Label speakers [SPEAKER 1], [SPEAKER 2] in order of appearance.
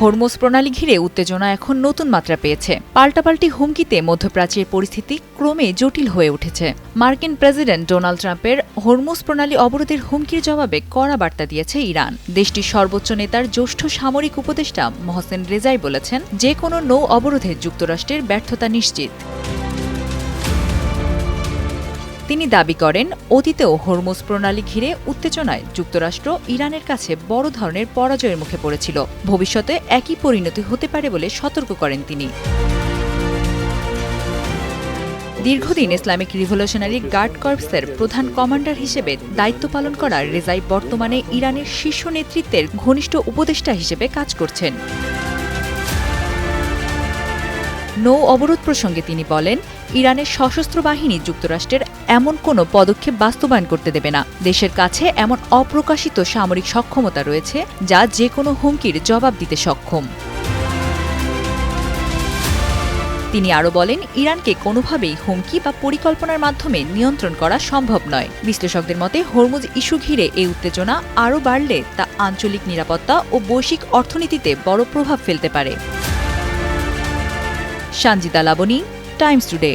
[SPEAKER 1] Hormuz প্রণালী ঘিরে উত্তেজনা এখন নতুন মাত্রা পেয়েছে। পাল্টাপাল্টি হুমকিতে মধ্যপ্রাচ্যের পরিস্থিতি ক্রমে জটিল হয়ে উঠেছে। মার্কিন প্রেসিডেন্ট ডোনাল্ড ট্রাম্পের হরমুজ প্রণালী অবরোধের হুমকির জবাবে কড়া বার্তা দিয়েছে ইরান। দেশটির সর্বোচ্চ নেতার জ্যেষ্ঠ সামরিক উপদেষ্টা মোহসেন রেজাই বলেছেন, যে কোনো নৌ অবরোধে যুক্তরাষ্ট্রের ব্যর্থতা নিশ্চিত। তিনি দাবি করেন, অতীতেও হরমুজ প্রণালী ঘিরে উত্তেজনায় যুক্তরাষ্ট্র ইরানের কাছে বড় ধরনের পরাজয়ের মুখে পড়েছিল। ভবিষ্যতে একই পরিণতি হতে পারে বলে সতর্ক করেন তিনি। দীর্ঘদিন ইসলামিক রিভলিউশনারি গার্ড কর্পসের প্রধান কমান্ডার হিসেবে দায়িত্ব পালন করা রেজাই বর্তমানে ইরানের শীর্ষ নেতৃত্বের ঘনিষ্ঠ উপদেষ্টা হিসেবে কাজ করছেন। নৌ অবরোধ প্রসঙ্গে তিনি বলেন, ইরানের সশস্ত্র বাহিনী যুক্তরাষ্ট্রের এমন কোনো পদক্ষেপ বাস্তবায়ন করতে দেবে না। দেশের কাছে এমন অপ্রকাশিত সামরিক সক্ষমতা রয়েছে যা যে কোনো হুমকির জবাব দিতে সক্ষম। তিনি আরও বলেন, ইরানকে কোনোভাবেই হুমকি বা পরিকল্পনার মাধ্যমে নিয়ন্ত্রণ করা সম্ভব নয়। বিশ্লেষকদের মতে হরমুজ ইস্যু ঘিরে এই উত্তেজনা আরও বাড়লে তা আঞ্চলিক নিরাপত্তা ও বৈশ্বিক অর্থনীতিতে বড় প্রভাব ফেলতে পারে। Sanjida Laboni, Times today.